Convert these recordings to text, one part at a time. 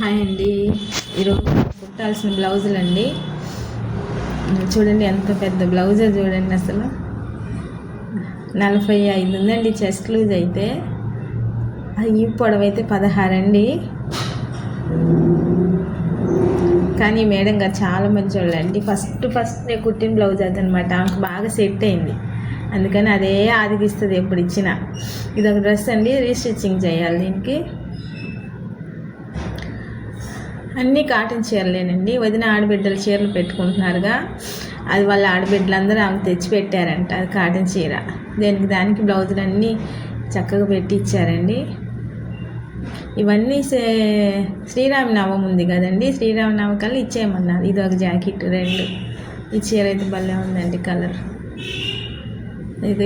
Hi అండి. ఈరోజు కుట్టాల్సిన బ్లౌజులు అండి. చూడండి ఎంత పెద్ద బ్లౌజే చూడండి. అసలు 45 ఉందండి చెస్ట్ లూజ్ అయితే. ఈ పొడవైతే 16 అండి. కానీ మేడం గారు చాలా మంచి వాళ్ళండి. ఫస్ట్ నేను కుట్టిన బ్లౌజ్ అదనమాట. ఆమెకు బాగా సెట్ అయింది, అందుకని అదే ఆదిగిస్తుంది ఎప్పుడు ఇచ్చినా. ఇది ఒక డ్రెస్ అండి, రీస్టిచ్చింగ్ చేయాలి. దీనికి అన్నీ కాటన్ చీరలేనండి. వదిన ఆడబిడ్డల చీరలు పెట్టుకుంటున్నారుగా, అది వాళ్ళ ఆడబిడ్డలందరూ ఆమె తెచ్చి పెట్టారంట. అది కాటన్ చీర. దానికి బ్లౌజులు అన్నీ చక్కగా పెట్టి ఇచ్చారండి. ఇవన్నీ శ్రీరామనవమి ఉంది కదండి, శ్రీరామనవమి కల్లా ఇచ్చేయమన్నారు. ఇది ఒక జాకెట్ 2. ఈ చీర అయితే భలే ఉందండి కలర్.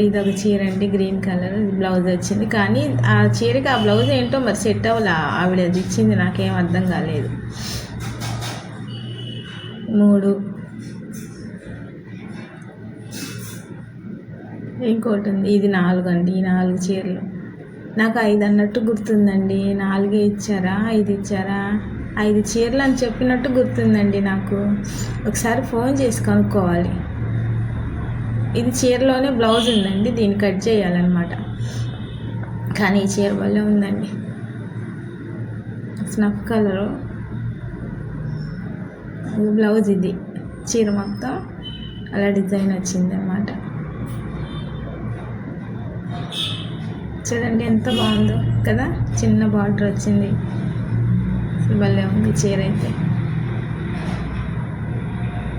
ఇదొక చీర అండి, గ్రీన్ కలర్. బ్లౌజ్ వచ్చింది, కానీ ఆ చీరకి ఆ బ్లౌజ్ ఏంటో మరి సెట్ అవ్వాలి. ఆవిడ అది ఇచ్చింది, నాకేం అర్థం కాలేదు. 3 ఇంకోటి ఉంది, ఇది 4 అండి. ఈ 4 చీరలు నాకు 5 అన్నట్టు గుర్తుందండి. 4 ఇచ్చారా 5 ఇచ్చారా? 5 చీరలు అని చెప్పినట్టు గుర్తుందండి నాకు. ఒకసారి ఫోన్ చేసి కనుక్కోవాలి. ఇది చీరలోనే బ్లౌజ్ ఉందండి, దీన్ని కట్ చేయాలన్నమాట. కానీ ఈ చీర వల్ల ఉందండి, స్నఫ్ కలరు. బ్లౌజ్ ఇది, చీర మొత్తం అలా డిజైన్ వచ్చింది అన్నమాట. చూడండి ఎంత బాగుందో కదా, చిన్న బార్డర్ వచ్చింది. భలే ఉంది చీర అయితే.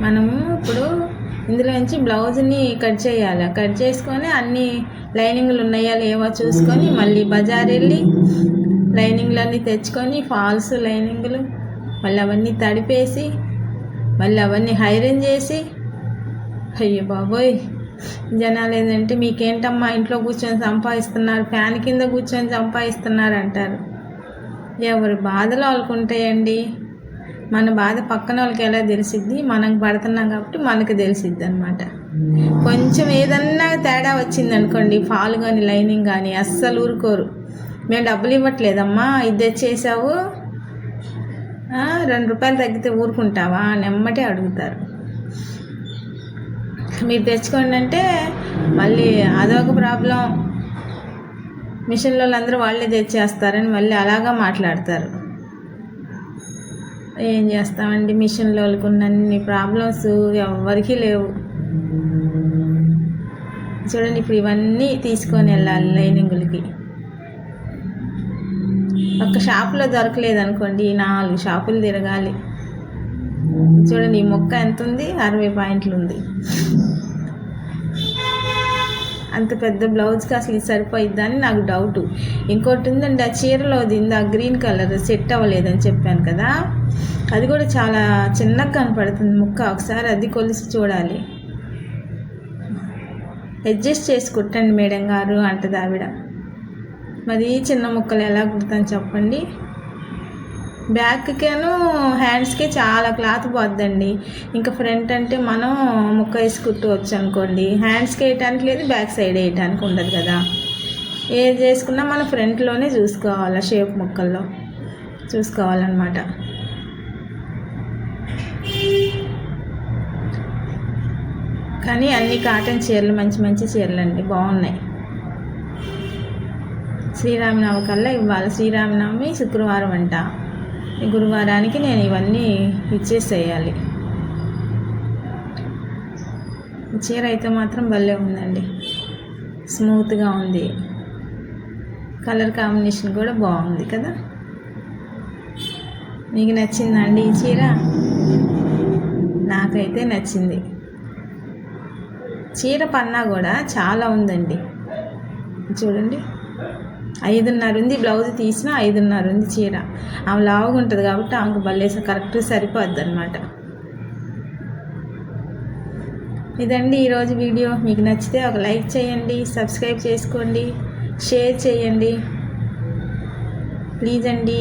మనము ఇప్పుడు ఇందులోంచి బ్లౌజ్ని కట్ చేయాలి. కట్ చేసుకొని అన్ని లైనింగ్లు ఉన్నాయా లేవో చూసుకొని మళ్ళీ బజార్ వెళ్ళి లైనింగ్లన్నీ తెచ్చుకొని, ఫాల్స్ లైనింగ్లు మళ్ళీ అవన్నీ తడిపేసి మళ్ళీ అవన్నీ ఐరన్ చేసి, అయ్యో బాబోయ్ జనాలు ఏంటంటే, మీకేంటమ్మా ఇంట్లో కూర్చొని సంపాదిస్తున్నారు, ఫ్యాన్ కింద కూర్చొని సంపాదిస్తున్నారు అంటారు. ఎవరి బాధలు వాళ్ళకుంటాయండి. మన బాధ పక్కన వాళ్ళకి ఎలా తెలిసిద్ది? మనం పడుతున్నాం కాబట్టి మనకు తెలిసిద్ది అనమాట. కొంచెం ఏదన్నా తేడా వచ్చింది అనుకోండి, ఫాల్ కానీ లైనింగ్ కానీ, అస్సలు ఊరుకోరు. మేము డబ్బులు ఇవ్వట్లేదమ్మా, ఇది తెచ్చేసావు, 2 రూపాయలు తగ్గితే ఊరుకుంటావా అని ఎమ్మటే అడుగుతారు. మీరు తెచ్చుకోండి అంటే మళ్ళీ అదొక ప్రాబ్లం. మిషన్లో అందరూ వాళ్ళే తెచ్చేస్తారని మళ్ళీ అలాగా మాట్లాడతారు. ఏం చేస్తామండి, మిషన్లో వాళ్ళకున్నన్ని ప్రాబ్లమ్స్ ఎవరికీ లేవు. చూడండి, ఇప్పుడు ఇవన్నీ తీసుకొని వెళ్ళాలి లైనింగులకి. ఒక్క షాపులో దొరకలేదు అనుకోండి, 4 షాపులు తిరగాలి. చూడండి ఈ మొక్క ఎంత ఉంది, 60 పాయింట్లు ఉంది. అంత పెద్ద బ్లౌజ్కి అసలు ఇది సరిపోయిద్దని నాకు డౌటు. ఇంకోటి ఉందండి, ఆ చీరలో ఆ గ్రీన్ కలర్ సెట్ అవ్వలేదని చెప్పాను కదా, అది కూడా చాలా చిన్నగా కనపడుతుంది ముక్క. ఒకసారి అది కొలిసి చూడాలి. అడ్జస్ట్ చేసి కుట్టండి మేడం గారు అంటది ఆవిడ. మరి చిన్న ముక్కలు ఎలా కుడతాను చెప్పండి. బ్యాక్కేను హ్యాండ్స్కి చాలా క్లాత్ పోద్దండి. ఇంకా ఫ్రంట్ అంటే మనం ముక్క వేసి కుట్టువచ్చు అనుకోండి. హ్యాండ్స్కి వేయటానికి లేదు, బ్యాక్ సైడ్ వేయటానికి ఉండదు కదా. ఏది చేసుకున్నా మనం ఫ్రంట్లోనే చూసుకోవాలి, షేప్ ముక్కల్లో చూసుకోవాలన్నమాట. కానీ అన్ని కాటన్ చీరలు మంచి మంచి చీరలు అండి, బాగున్నాయి. శ్రీరామనవమి కల్లా ఇవ్వాలి. శ్రీరామనవమి శుక్రవారం అంట. ఈ గురువారానికి నేను ఇవన్నీ ఇచ్చేసేయాలి. చీర అయితే మాత్రం భలే ఉందండి, స్మూత్గా ఉంది. కలర్ కాంబినేషన్ కూడా బాగుంది కదా. మీకు నచ్చిందండి ఈ చీర? నాకైతే నచ్చింది. చీర పన్నా కూడా చాలా ఉందండి. చూడండి 5.5 ఉంది. బ్లౌజ్ తీసినా 5.5 ఉంది చీర. ఆమె లావుగా ఉంటుంది కాబట్టి ఆమెకు భలే కరెక్ట్ సరిపోద్ది అనమాట. ఇదండి ఈరోజు వీడియో. మీకు నచ్చితే ఒక లైక్ చేయండి, సబ్స్క్రైబ్ చేసుకోండి, షేర్ చేయండి ప్లీజ్ అండి.